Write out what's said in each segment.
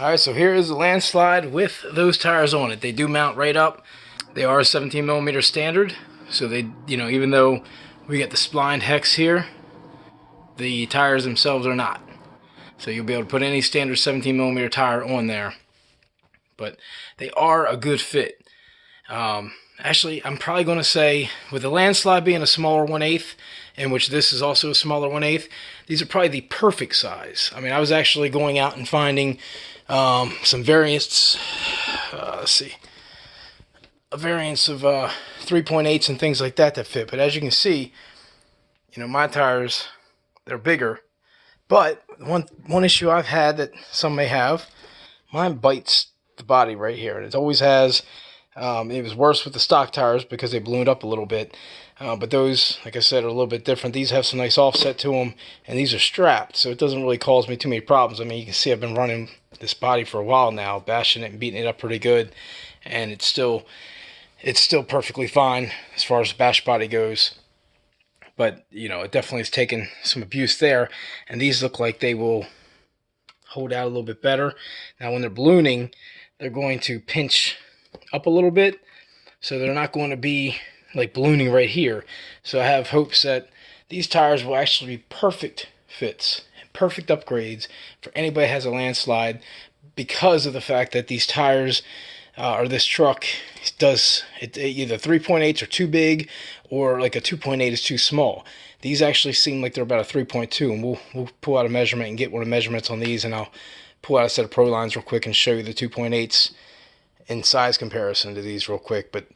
Alright, so here is the Landslide with those tires on it. They do mount right up. They are 17mm standard, so they, even though we get the splined hex here, the tires themselves are not. So you'll be able to put any standard 17mm tire on there. But they are a good fit. Actually, I'm probably going to say, with the Landslide being a smaller 1/8, in which this is also a smaller 1/8, these are probably the perfect size. I mean, I was actually going out and finding some variants. Let's see, a variance of 3.8s and things like that fit. But as you can see, my tires, they're bigger. But one issue I've had that some may have, mine bites the body right here, and it always has. It was worse with the stock tires because they ballooned up a little bit. But those, like I said, are a little bit different. These have some nice offset to them, and these are strapped, so it doesn't really cause me too many problems. I mean, you can see I've been running this body for a while now, bashing it and beating it up pretty good, and it's still perfectly fine as far as the bash body goes. But, it definitely has taken some abuse there, and these look like they will hold out a little bit better. Now, when they're ballooning, they're going to pinch up a little bit, so they're not going to be like ballooning right here. So I have hopes that these tires will actually be perfect fits, perfect upgrades for anybody that has a Landslide, because of the fact that these tires or this truck does it, either 3.8s are too big or like a 2.8 is too small. These actually seem like they're about a 3.2, and we'll pull out a measurement and get one of the measurements on these, and I'll pull out a set of Pro lines real quick and show you the 2.8s in size comparison to these real quick. But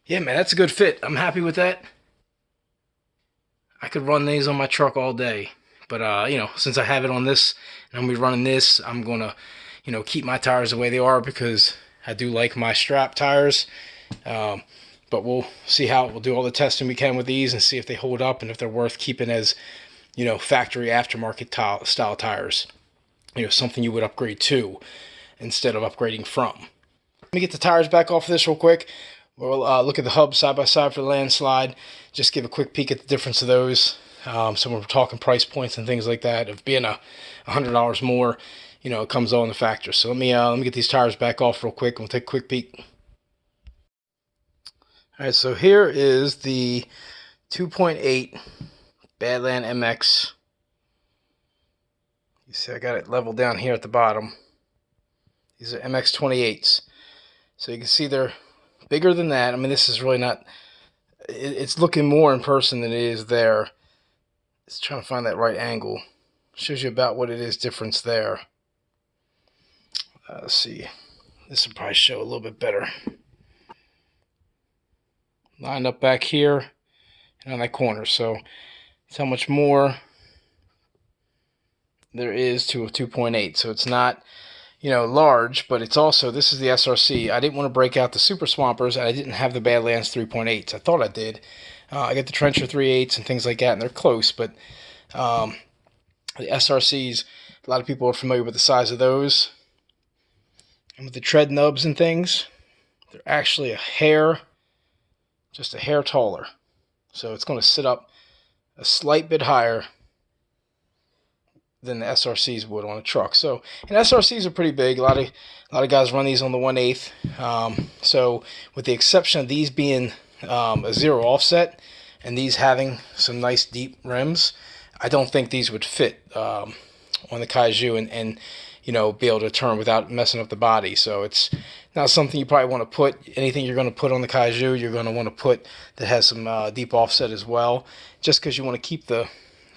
yeah, man, that's a good fit. I'm happy with that. I could run these on my truck all day, but since I have it on this and I'm gonna be running this, I'm gonna keep my tires the way they are because I do like my strap tires. But we'll see how we'll do all the testing we can with these and see if they hold up and if they're worth keeping as factory aftermarket style tires. Something you would upgrade to instead of upgrading from. Let me get the tires back off of this real quick. We'll look at the hubs side by side for the Landslide. Just give a quick peek at the difference of those. So when we're talking price points and things like that, of being $100 more, it comes all in the factor. So let me get these tires back off real quick and we'll take a quick peek. All right, so here is the 2.8 Badland MX. You see I got it leveled down here at the bottom. These are MX 28s. So you can see they're bigger than that. I mean, this is really not, it's looking more in person than it is there. It's trying to find that right angle. Shows you about what it is difference there. Let's see. This will probably show a little bit better. Lined up back here and on that corner. So that's how much more there is to a 2.8. So it's not, large, but it's also, this is the SRC. I didn't want to break out the Super Swampers, and I didn't have the Badlands 3.8s. I thought I did. I got the Trencher 3.8s and things like that, and they're close, but the SRCs, a lot of people are familiar with the size of those. And with the tread nubs and things, they're actually just a hair taller. So it's going to sit up a slight bit higher than the SRCs would on a truck. So, and SRCs are pretty big. A lot of guys run these on the 1/8. So with the exception of these being a zero offset and these having some nice deep rims, I don't think these would fit on the Kaiju and be able to turn without messing up the body. So it's not something you probably want to put. Anything you're going to put on the Kaiju, you're going to want to put that has some deep offset as well, just because you want to keep the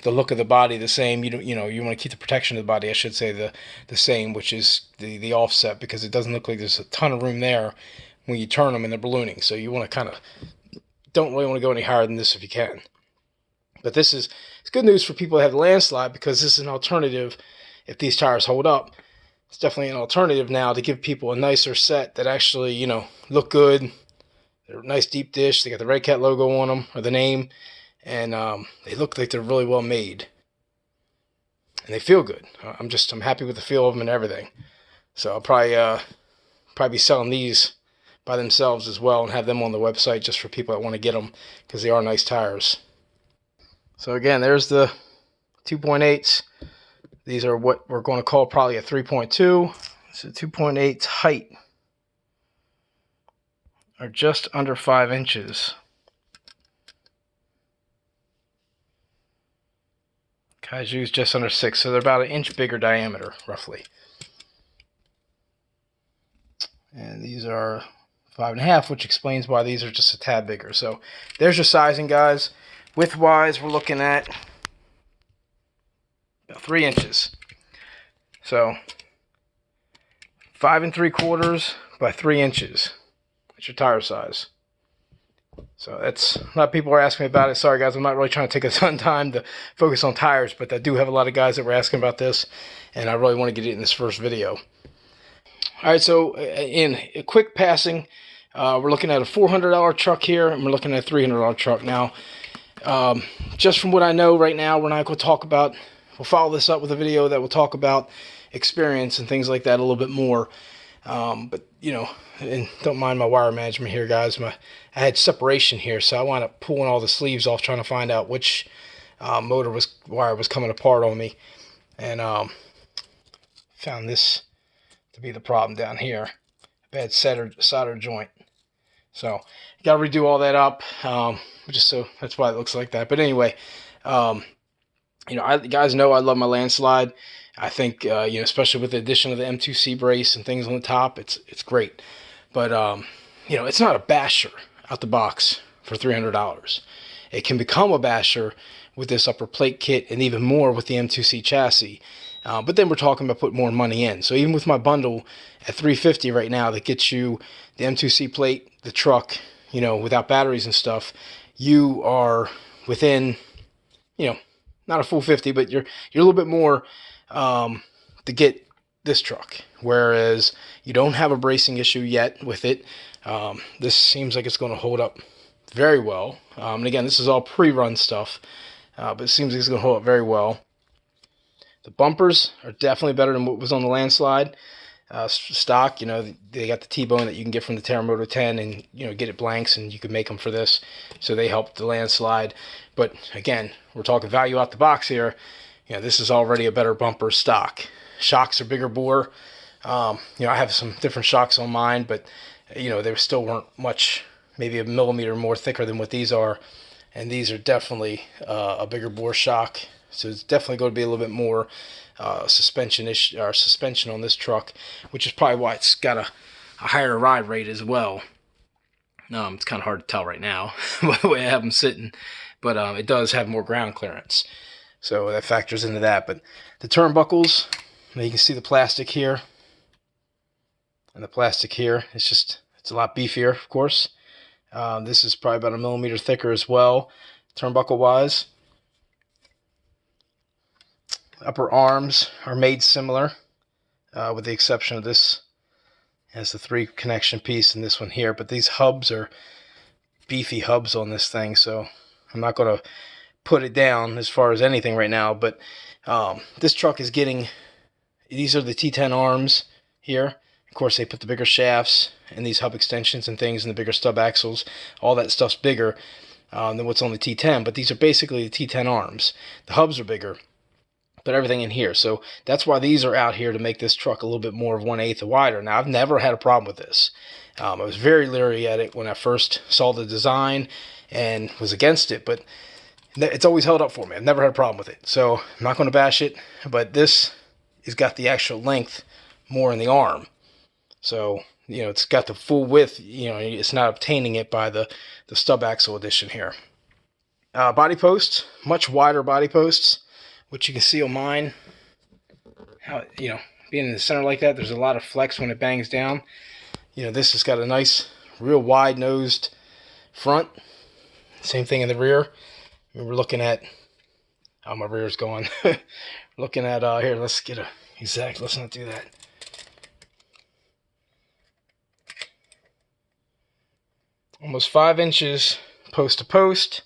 look of the body the same. You want to keep the protection of the body, I should say, the same, which is the offset, because it doesn't look like there's a ton of room there when you turn them and they're ballooning. So you want to don't really want to go any higher than this if you can. But it's good news for people that have the Landslide, because this is an alternative. If these tires hold up, it's definitely an alternative now to give people a nicer set that actually look good. They're a nice deep dish. They got the Redcat logo on them, or the name. And they look like they're really well made, and they feel good. I'm happy with the feel of them and everything. So I'll probably be selling these by themselves as well, and have them on the website just for people that want to get them, because they are nice tires. So again, there's the 2.8s. These are what we're going to call probably a 3.2. So 2.8 height are just under 5 inches. Kaiju is just under 6, so they're about an inch bigger diameter, roughly. And these are 5.5, which explains why these are just a tad bigger. So there's your sizing, guys. Width-wise, we're looking at about 3 inches. So 5 3/4 by 3 inches. That's your tire size. So that's, a lot of people are asking me about it. Sorry guys, I'm not really trying to take a ton of time to focus on tires, but I do have a lot of guys that were asking about this, and I really want to get it in this first video. Alright, so in a quick passing, we're looking at a $400 truck here, and we're looking at a $300 truck now. Just from what I know right now, we're not going to talk about, we'll follow this up with a video that will talk about experience and things like that a little bit more. But you know, and don't mind my wire management here, guys. I had separation here, so I wound up pulling all the sleeves off trying to find out which wire was coming apart on me, and found this to be the problem down here. Bad solder joint. So got to redo all that up. Just so that's why it looks like that. But anyway, you know, you guys know I love my Landslide. I think, you know, especially with the addition of the M2C brace and things on the top, it's great. But, you know, it's not a basher out the box for $300. It can become a basher with this upper plate kit and even more with the M2C chassis. But then we're talking about putting more money in. So even with my bundle at $350 right now that gets you the M2C plate, the truck, you know, without batteries and stuff, you are within, you know, not a full 50, but you're a little bit more to get this truck, whereas you don't have a bracing issue yet with it. This seems like it's going to hold up very well, and again, this is all pre-run stuff, but it seems like it's going to hold up very well. The bumpers are definitely better than what was on the Landslide stock. You know, they got the T-bone that you can get from the Terramoto 10, and you know, get it blanks, and you can make them for this, so they helped the Landslide. But again, we're talking value out the box here. You know, this is already a better bumper stock. Shocks are bigger bore. You know, I have some different shocks on mine, but you know, they still weren't much, maybe a millimeter more thicker than what these are. And these are definitely a bigger bore shock. So it's definitely going to be a little bit more suspension on this truck, which is probably why it's got a higher ride rate as well. It's kind of hard to tell right now by the way I have them sitting, but it does have more ground clearance. So that factors into that. But the turnbuckles, you can see the plastic here and the plastic here. It's a lot beefier, of course. This is probably about a millimeter thicker as well, turnbuckle wise. Upper arms are made similar, with the exception of this has the 3 connection piece and this one here. But these hubs are beefy hubs on this thing, so I'm not going to put it down as far as anything right now. But this truck is getting, these are the T10 arms here. Of course, they put the bigger shafts and these hub extensions and things and the bigger stub axles. All that stuff's bigger than what's on the T10, but these are basically the T10 arms. The hubs are bigger, but everything in here. So that's why these are out here, to make this truck a little bit more of 1/8 wider. Now, I've never had a problem with this. I was very leery at it when I first saw the design and was against it, but it's always held up for me. I've never had a problem with it. So I'm not going to bash it, but this has got the actual length more in the arm. So, you know, it's got the full width. You know, it's not obtaining it by the stub axle addition here. Body posts, much wider body posts, which you can see on mine. How, you know, being in the center like that, there's a lot of flex when it bangs down. You know, this has got a nice, real wide-nosed front. Same thing in the rear. I mean, we're looking at, oh, my rear's going. Looking at, here, let's get a exact, let's not do that. Almost 5 inches post to post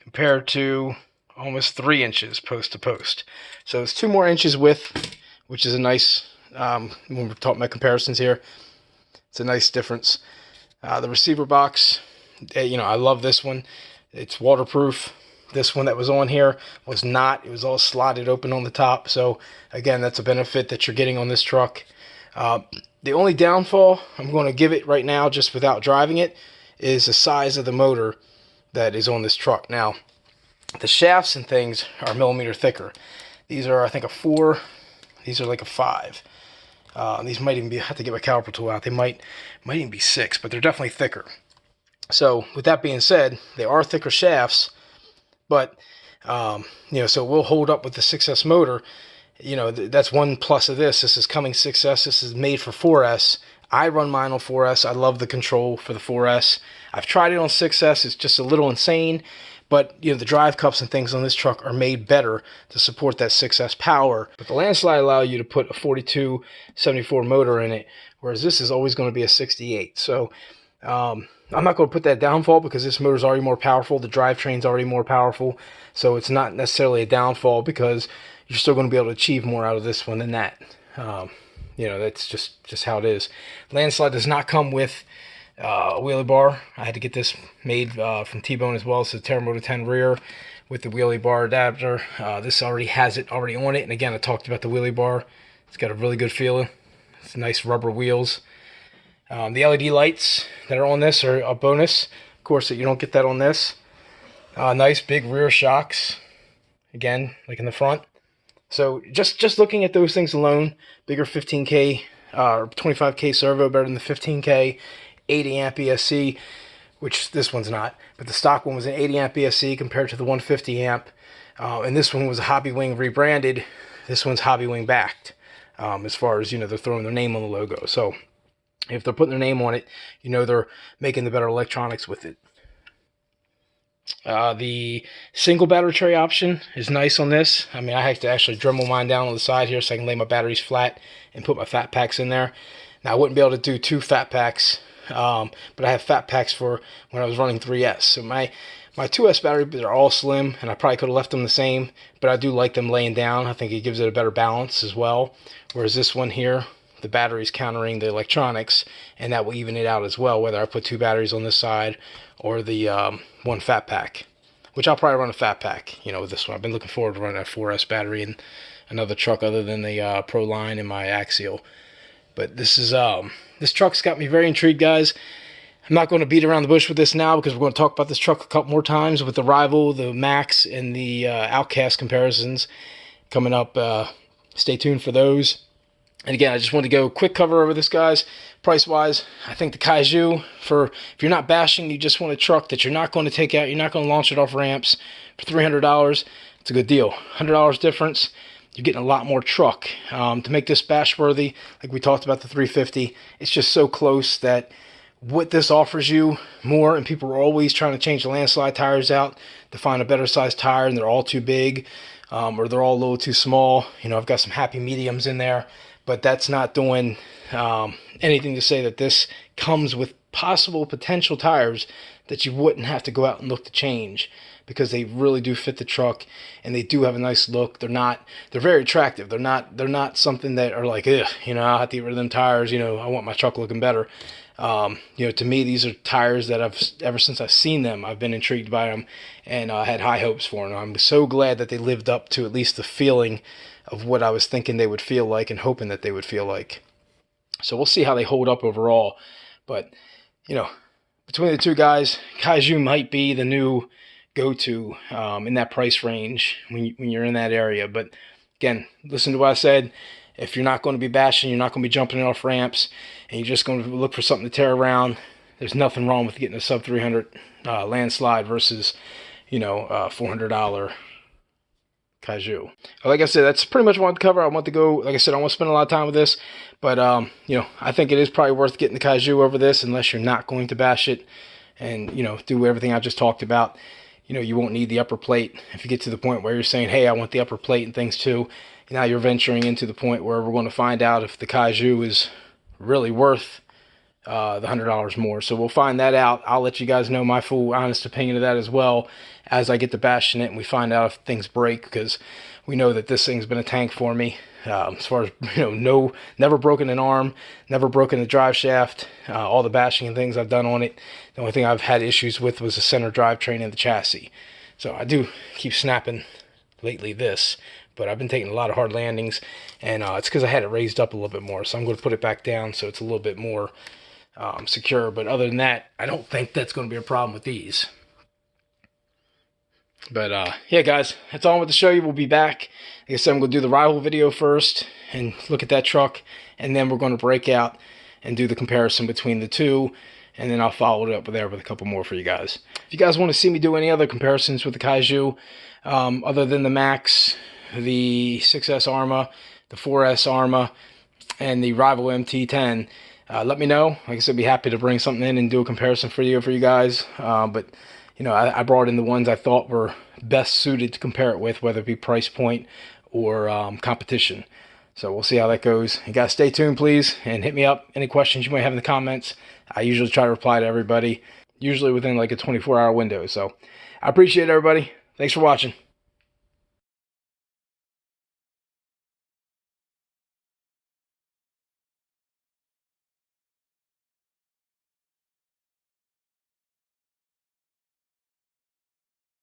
compared to almost 3 inches post to post. So it's 2 more inches width, which is a nice, when we're talking about comparisons here, it's a nice difference. The receiver box, you know, I love this one. It's waterproof. This one that was on here was not. It was all slotted open on the top. So again, that's a benefit that you're getting on this truck. The only downfall I'm going to give it right now, just without driving it, is the size of the motor that is on this truck. Now, the shafts and things are millimeter thicker. These are, I think, a 4. These are like a 5. These might even be, I have to get my caliper tool out. They might even be 6, but they're definitely thicker. So with that being said, they are thicker shafts, but you know, so it will hold up with the 6S motor. You know, that's one plus of this. This is coming 6S. This is made for 4S. I run mine on 4S. I love the control for the 4S. I've tried it on 6S. It's just a little insane. But, you know, the drive cups and things on this truck are made better to support that 6S power. But the Landslide allow you to put a 4274 motor in it, whereas this is always going to be a 68. So I'm not going to put that downfall because this motor is already more powerful. The drivetrain's already more powerful. So it's not necessarily a downfall because you're still going to be able to achieve more out of this one than that. You know, that's just how it is. Landslide does not come with a wheelie bar. I had to get this made from T-Bone as well. So Terra Moto 10 rear with the wheelie bar adapter. This already has it already on it. And again, I talked about the wheelie bar. It's got a really good feeling. It's nice rubber wheels. The LED lights that are on this are a bonus. Of course, you don't get that on this. Nice big rear shocks. Again, like in the front. So just looking at those things alone, bigger 15K or 25K servo, better than the 15K, 80 amp ESC, which this one's not. But the stock one was an 80 amp ESC compared to the 150 amp. And this one was a Hobbywing rebranded. This one's Hobbywing backed. As far as, you know, they're throwing their name on the logo. So if they're putting their name on it, you know they're making the better electronics with it. The single battery tray option is nice on this. I mean, I have to actually Dremel mine down on the side here so I can lay my batteries flat and put my fat packs in there. Now, I wouldn't be able to do 2 fat packs, but I have fat packs for when I was running 3S. So my 2S batteries are all slim, and I probably could have left them the same, but I do like them laying down. I think it gives it a better balance as well. Whereas this one here, the battery's countering the electronics, and that will even it out as well, whether I put 2 batteries on this side or the 1 fat pack, which I'll probably run a fat pack, you know, with this one. I've been looking forward to running a 4S battery in another truck other than the Pro Line and my Axial. But this is this truck's got me very intrigued, guys. I'm not going to beat around the bush with this now because we're going to talk about this truck a couple more times with the Rival, the Max, and the Outcast comparisons coming up. Stay tuned for those. And again, I just want to go quick cover over this, guys. Price-wise, I think the Kaiju, if you're not bashing, you just want a truck that you're not going to take out, you're not going to launch it off ramps for $300, it's a good deal. $100 difference, you're getting a lot more truck. To make this bash-worthy, like we talked about the 350, it's just so close that what this offers you more, and people are always trying to change the Landslide tires out to find a better sized tire, and they're all too big, or they're all a little too small. You know, I've got some happy mediums in there. But that's not doing anything to say that this comes with possible potential tires that you wouldn't have to go out and look to change, because they really do fit the truck and they do have a nice look. They're very attractive. They're not something that are like, ugh, you know, I'll have to get rid of them tires. You know, I want my truck looking better. You know, to me, these are tires that ever since I've seen them, I've been intrigued by them and had high hopes for them. I'm so glad that they lived up to at least the feeling of what I was thinking they would feel like and hoping that they would feel like. So we'll see how they hold up overall. But, you know, between the two guys, Kaiju might be the new go-to in that price range when you're in that area. But again, listen to what I said. If you're not going to be bashing, you're not going to be jumping off ramps, and you're just going to look for something to tear around, there's nothing wrong with getting a sub 300 Landslide versus, you know, $400 Kaiju. Like I said, that's pretty much what I want to cover. I want to go, like I said, I want to spend a lot of time with this, but you know, I think it is probably worth getting the Kaiju over this, unless you're not going to bash it and, you know, do everything I just talked about. You know, you won't need the upper plate. If you get to the point where you're saying, hey, I want the upper plate and things too, now you're venturing into the point where we're going to find out if the Kaiju is really worth the $100 more. So we'll find that out. I'll let you guys know my full honest opinion of that as well as I get to bashing it and we find out if things break, because we know that this thing's been a tank for me. As far as, you know, never broken an arm, never broken the drive shaft, all the bashing and things I've done on it. The only thing I've had issues with was the center drivetrain and the chassis. So I do keep snapping lately this, but I've been taking a lot of hard landings, and it's because I had it raised up a little bit more. So I'm going to put it back down so it's a little bit more secure. But other than that, I don't think that's going to be a problem with these. But yeah, guys, that's all I wanted to show you. We'll be back. Like I said, I'm going to do the rival video first and look at that truck, and then we're going to break out and do the comparison between the two, and then I'll follow it up there with a couple more for you guys. If you guys want to see me do any other comparisons with the Kaiju, other than the Max, the 6S Arma, the 4S Arma, and the Rival MT10, let me know. Like I said, be happy to bring something in and do a comparison for you guys. But you know, I brought in the ones I thought were best suited to compare it with, whether it be price point or competition. So we'll see how that goes. You guys stay tuned, please, and hit me up. Any questions you might have in the comments. I usually try to reply to everybody, usually within like a 24-hour window. So I appreciate everybody. Thanks for watching.